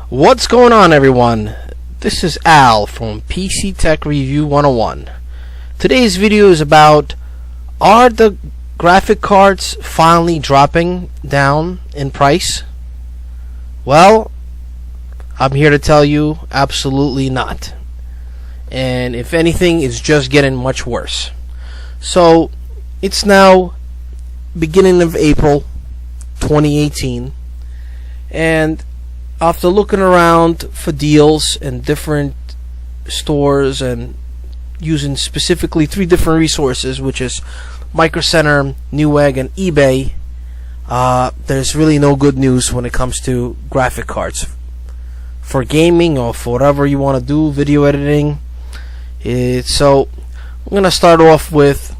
What's going on, everyone? This is Al from PC Tech Review 101. Today's video is about, are the graphic cards finally dropping down in price? Well, I'm here to tell you absolutely not. And if anything, it's just getting much worse. So it's now beginning of April 2018, and after looking around for deals in different stores and using specifically 3 different resources, which is Micro Center, Newegg, and eBay, there's really no good news when it comes to graphic cards for gaming or for whatever you want to do, video editing. So I'm gonna start off with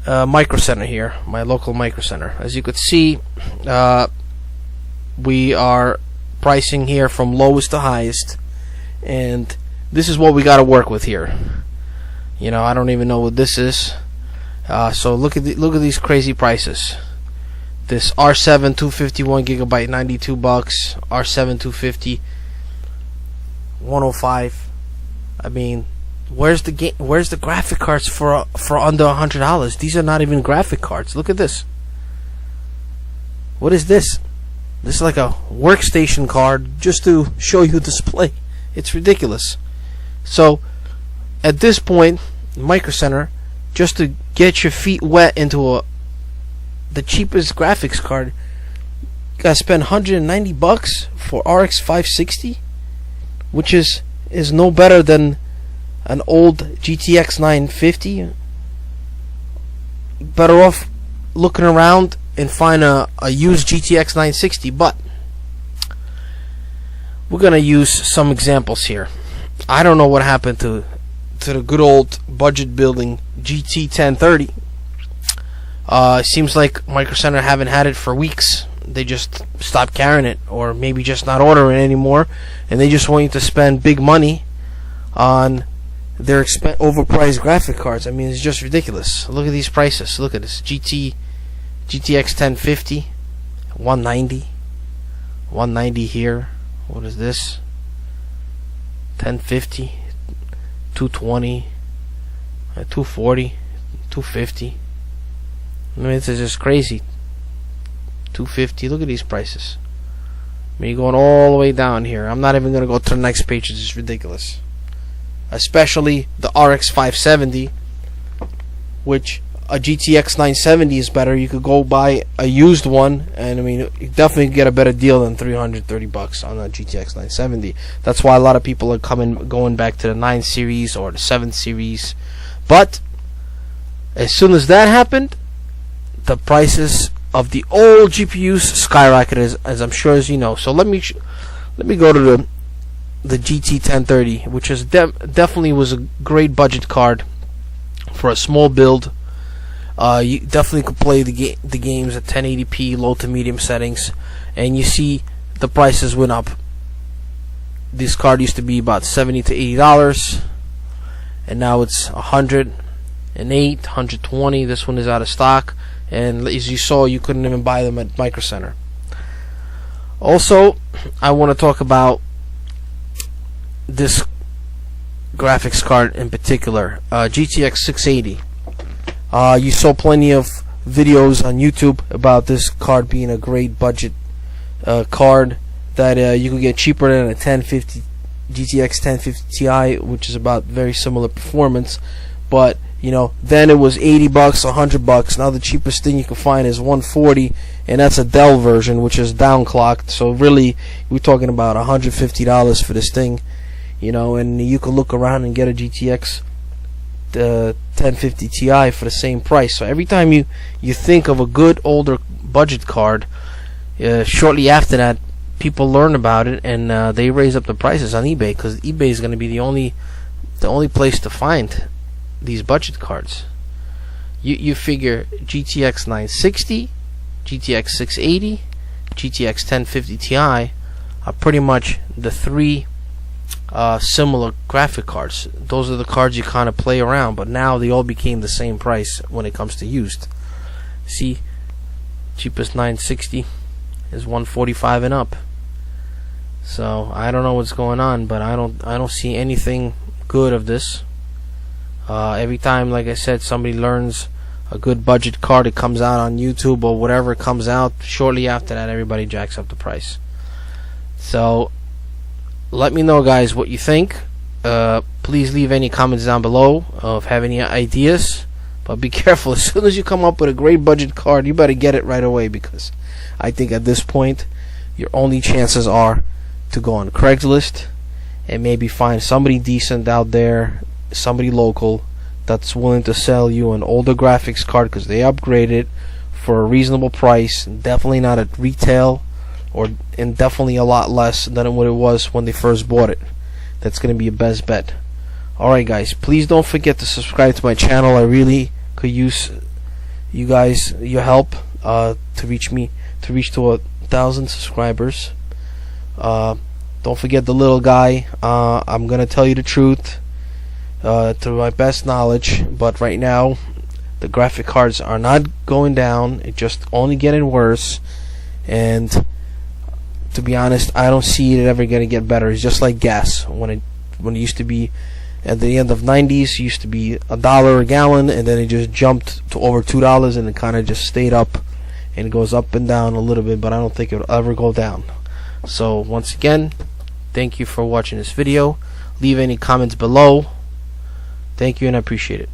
Micro Center here, my local Micro Center. As you could see, we are pricing here from lowest to highest, and this is what we got to work with here. You know, I don't even know what this is. So look at these crazy prices. This R7 251 gigabyte, $92. R7 250, $105. I mean, where's the graphic cards for under $100? These are not even graphic cards. Look at this. What is this? This is like a workstation card just to show you display. It's ridiculous. So at this point, Micro Center, just to get your feet wet into the cheapest graphics card, you gotta spend $190 for RX 560, which is no better than an old GTX 950. Better off looking around and find a used GTX 960. But we're gonna use some examples here. I don't know what happened to the good old budget building GT 1030. It seems like Micro Center haven't had it for weeks. They just stopped carrying it, or maybe just not ordering it anymore, and they just want you to spend big money on their overpriced graphic cards. I mean, it's just ridiculous. Look at these prices. Look at this GTX 1050, $190 here. What is this? 1050, $220, $240, $250. I mean, this is just crazy. $250. Look at these prices. I mean, you're going all the way down here. I'm not even going to go to the next page. It's just ridiculous. Especially the RX 570, which a GTX 970 is better. You could go buy a used one, and I mean, you definitely get a better deal than $330 on a GTX 970. That's why a lot of people are going back to the 9 series or the 7 series. But as soon as that happened, the prices of the old GPUs skyrocketed, as I'm sure as you know. So let me go to the GT 1030, which is definitely was a great budget card for a small build. You definitely could play the games at 1080p, low to medium settings, and you see the prices went up. This card used to be about $70 to $80, and now it's $108, $120. This one is out of stock, and as you saw, you couldn't even buy them at Micro Center. Also, I want to talk about this graphics card in particular, GTX 680. You saw plenty of videos on YouTube about this card being a great budget card that you could get cheaper than a GTX 1050 Ti, which is about very similar performance. But you know, then it was $80, $100. Now the cheapest thing you can find is $140, and that's a Dell version, which is downclocked. So really, we're talking about $150 for this thing. You know, and you can look around and get a GTX 1050 Ti for the same price. So every time you think of a good older budget card, shortly after that, people learn about it, and they raise up the prices on eBay, because eBay is going to be the only place to find these budget cards. You figure GTX 960, GTX 680, GTX 1050 Ti are pretty much the 3 similar graphic cards. Those are the cards you kind of play around, but now they all became the same price when it comes to used. See, cheapest 960 is $145 and up. So I don't know what's going on, but I don't see anything good of this. Every time, like I said, somebody learns a good budget card, it comes out on YouTube or whatever comes out, shortly after that everybody jacks up the price. So let me know, guys, what you think. Please leave any comments down below if have any ideas, but be careful. As soon as you come up with a great budget card, you better get it right away, because I think at this point your only chances are to go on Craigslist and maybe find somebody decent out there, somebody local, that's willing to sell you an older graphics card, because they upgrade it for a reasonable price, definitely not at retail, and definitely a lot less than what it was when they first bought it. That's going to be your best bet. Alright, guys, please don't forget to subscribe to my channel. I really could use you guys, your help, to reach to 1,000 subscribers. Don't forget the little guy. I'm going to tell you the truth to my best knowledge, but right now the graphic cards are not going down, it's just only getting worse, and to be honest, I don't see it ever gonna get better. It's just like gas. When it used to be at the end of '90s, it used to be $1 a gallon, and then it just jumped to over $2, and it kind of just stayed up, and it goes up and down a little bit, but I don't think it will ever go down. So once again, thank you for watching this video. Leave any comments below. Thank you, and I appreciate it.